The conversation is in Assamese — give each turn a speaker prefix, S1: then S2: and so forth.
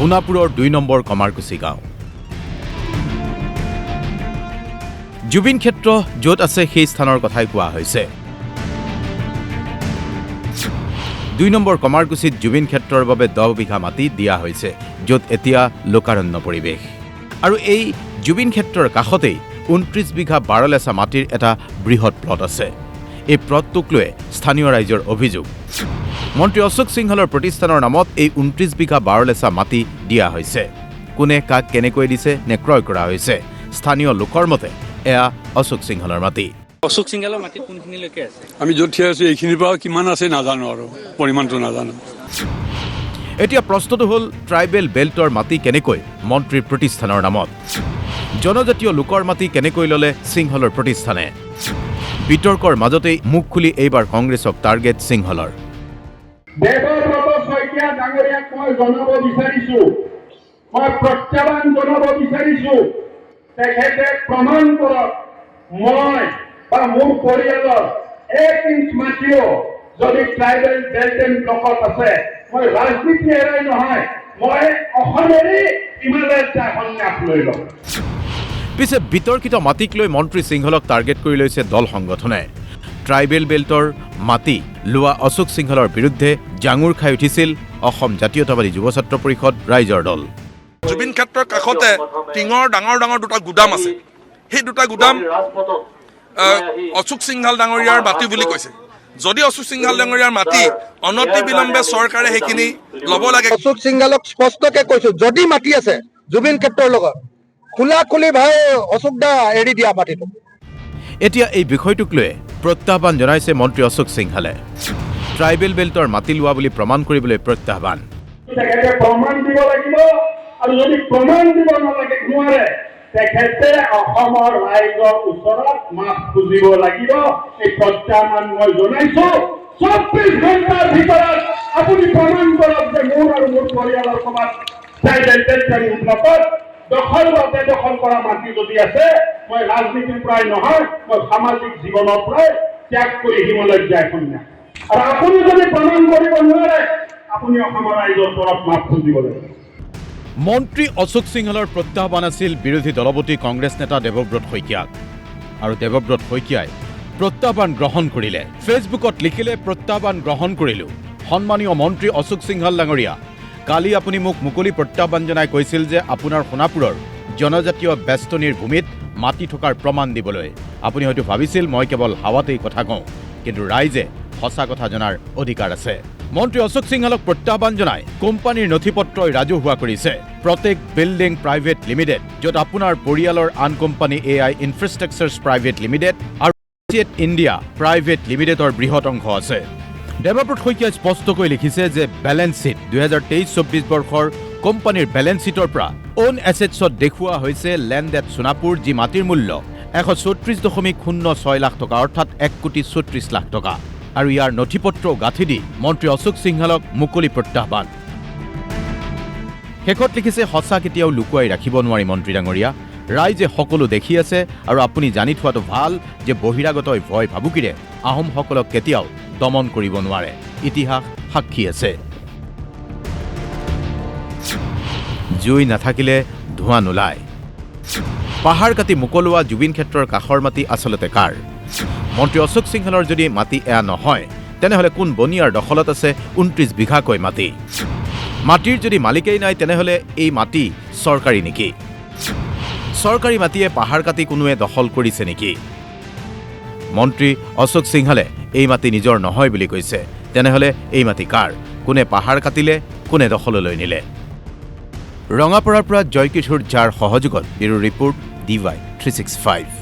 S1: সোণাপুৰৰ ২ নম্বৰ কমাৰকুছি গাঁও। জুবিন ক্ষেত্ৰ য'ত আছে সেই স্থানৰ কথাই কোৱা হৈছে। ২ নম্বৰ কমাৰকুছিত জুবিন ক্ষেত্ৰৰ বাবে 10 বিঘা মাটি দিয়া হৈছে, য'ত এতিয়া লোকাৰণ্য পৰিৱেশ। আৰু এই জুবিন ক্ষেত্ৰৰ কাষতেই 29 বিঘা 12 লেচা মাটিৰ এটা বৃহৎ প্লট আছে। এই প্লটটোক লৈ স্থানীয় ৰাইজৰ অভিযোগ, মন্ত্ৰী অশোক সিংহলৰ প্ৰতিষ্ঠানৰ নামত এই 29 বিঘা 12 লেচা মাটি দিয়া হৈছে। কোনে কাক কেনেকৈ দিছে নে ক্ৰয় কৰা হৈছে? স্থানীয় লোকৰ মতে এয়া অশোক সিংহলৰ মাটি।
S2: অশোক সিংহলৰ মাটি কোনখিনিলৈকে আছে?
S3: আমি য'ত থিয় আছো এইখিনিৰ পৰা কিমান আছে নাজানো, আৰু পৰিমাণটো নাজানো।
S1: এতিয়া প্ৰশ্নটো হ'ল, ট্ৰাইবেল বেল্টৰ মাটি কেনেকৈ মন্ত্ৰীৰ প্ৰতিষ্ঠানৰ নামত? জনজাতীয় লোকৰ মাটি কেনেকৈ ল'লে সিংহলৰ প্ৰতিষ্ঠানে? বিতৰ্কৰ মাজতেই মুখ খুলি এইবাৰ কংগ্ৰেছক টাৰ্গেট সিংহলৰ।
S4: দেৱব্ৰত শইকীয়া ডাঙৰীয়াক মই জনাব বিচাৰিছো, মই প্ৰত্যাহ্বান জনাব বিচাৰিছো, তেখেতে প্ৰমাণ কৰক মই বা মোৰ পৰিয়ালৰ 1 ইঞ্চ মাটিও যদি ট্ৰাইবেল বেল্ট এণ্ড ব্লকত আছে, মই ৰাজনীতি এৰাই নহয়, মই অসমেৰে হিমালয়ত সন্যাস লৈ ল'ম।
S1: পিছে বিতৰ্কিত মাটিক লৈ মন্ত্ৰী সিংহলক টাৰ্গেট কৰি লৈছে দল সংগঠনে। ট্ৰাইবেল বেল্টৰ মাটি লোৱা অশোক সিংহলৰ বিৰুদ্ধে জাঙুৰ খাই উঠিছিল অসম জাতীয়তাবাদী যুৱ ছাত্ৰ পৰিষদ ৰাইজৰ দল।
S5: জুবিন ক্ষেত্ৰৰ কাষতে টিঙৰ ডাঙৰ ডাঙৰ 2টা গুদাম আছে। সেই 2টা গুদাম অশোক সিংহাল ডাঙৰীয়াৰ মাটি বুলি কৈছে। যদি অশোক সিংহাল ডাঙৰীয়াৰ মাটি অনতি বিলম্বে চৰকাৰে সেইখিনি ল'ব লাগে।
S6: অশোক সিংহালক স্পষ্টকে কৈছো, যদি মাটি আছে জুবিন ক্ষেত্ৰৰ লগত খোলা খুলি ভাই অশোক দা এৰি দিয়া মাটিটো।
S1: এতিয়া এই বিষয়টোক লৈ প্ৰত্যাহ্বান জনাইছে মন্ত্ৰী অশোক সিংহালে। ট্ৰাইবেল বেল্টৰ মাটি লোৱা বুলি প্ৰমাণ কৰিবলৈ প্ৰত্যাহ্বান।
S4: তেখেতে প্ৰমাণ দিব লাগিব, আৰু যদি প্ৰমাণ দিব নোৱাৰে তেখেতে অসমৰ ৰাইজৰ ওচৰত মাফ খুজিব লাগিব। এই প্ৰত্যাহ্বান মই জনাইছো। 24 ঘণ্টাৰ ভিতৰত আপুনি প্ৰমাণ কৰক যে মোৰ আৰু মোৰ পৰিয়ালৰ সমাজ ট্ৰাইবেল বেল্ট এণ্ড ব্লকত দখল বা বেদখল কৰা মাটি যদি আছে, মই ৰাজনীতিৰ পৰাই নহয়, মই সামাজিক জীৱনৰ পৰাই ত্যাগ কৰি হিমালয়ত যায় সন্যাস। আৰু আপুনি যদি প্ৰমাণ কৰিব নোৱাৰে, আপুনি অসমৰ ৰাইজৰ ওপৰত মাফ খুজিব লাগিব।
S1: মন্ত্ৰী অশোক সিংহলৰ প্ৰত্যাহ্বান আছিল বিৰোধী দলপতি কংগ্ৰেছ নেতা দেৱব্ৰত শইকীয়াক। আৰু দেৱব্ৰত শইকীয়াই প্ৰত্যাহ্বান গ্ৰহণ কৰিলে। ফেচবুকত লিখিলে, প্ৰত্যাহ্বান গ্ৰহণ কৰিলো। সন্মানীয় মন্ত্ৰী অশোক সিংহল ডাঙৰীয়া, কালি আপুনি মোক মুকলি প্ৰত্যাহ্বান জনাই কৈছিল যে আপোনাৰ সোণাপুৰৰ জনজাতীয় বেষ্টনীৰ ভূমিত মাটি থকাৰ প্ৰমাণ দিবলৈ। আপুনি হয়তো ভাবিছিল মই কেৱল হাৱাতেই কথা কওঁ, কিন্তু ৰাইজে সঁচা কথা জনাৰ অধিকাৰ আছে। মন্ত্ৰী অশোক সিংহলক প্ৰত্যাহ্বান জনাই কোম্পানীৰ নথিপত্ৰই ৰাজহুৱা কৰিছে। প্ৰত্যেক বিল্ডিং প্ৰাইভেট লিমিটেড, য'ত আপোনাৰ পৰিয়ালৰ আন company AI infrastructures private limited আৰু ইণ্ডিয়া প্ৰাইভেট লিমিটেডৰ বৃহৎ অংশ আছে। দেৱব্ৰত শইকীয়াই স্পষ্টকৈ লিখিছে যে বেলেন্স শ্বীট 2023-24 বৰ্ষৰ কোম্পানীৰ বেলেন্স শ্বীটৰ পৰা অন এছেটছত দেখুওৱা হৈছে লেণ্ড এট সোণাপুৰ, যি মাটিৰ মূল্য 134.06 লাখ টকা, অৰ্থাৎ 1,34 লাখ টকা। আৰু ইয়াৰ নথিপত্ৰও গাঁঠি দি মন্ত্ৰী অশোক সিংহলক মুকলি প্ৰত্যাহ্বান। শেষত লিখিছে, সঁচা কেতিয়াও লুকুৱাই ৰাখিব নোৱাৰি মন্ত্ৰী ডাঙৰীয়া। ৰাইজে সকলো দেখি আছে, আৰু আপুনি জানি থোৱাটো ভাল যে বহিৰাগতই ভয় ভাবুকিৰে আহোমসকলক কেতিয়াও দমন কৰিব নোৱাৰে। ইতিহাস সাক্ষী আছে। জুই নাথাকিলে ধোঁৱা নোলায়। পাহাৰ কাটি মুকলোৱা জুবিন ক্ষেত্ৰৰ কাষৰ মাটি আচলতে কাৰ? মন্ত্ৰী অশোক সিংহলৰ যদি মাটি এয়া নহয়, তেনেহ'লে কোন বনিয়াৰ দখলত আছে 29 বিঘাকৈ মাটি? মাটিৰ যদি মালিকেই নাই, তেনেহ'লে এই মাটি চৰকাৰী নেকি? চৰকাৰী মাটিয়ে পাহাৰ কাটি কোনোৱে দখল কৰিছে নেকি? মন্ত্ৰী অশোক সিংহলে এই মাটি নিজৰ নহয় বুলি কৈছে। তেনেহ'লে এই মাটি কাৰ? কোনে পাহাৰ কাটিলে, কোনে দখললৈ নিলে? ৰঙাপাৰাৰ পৰা জয়কিশোৰ ঝাৰ সহযোগত ব্যুৰো ৰিপৰ্ট DY 365।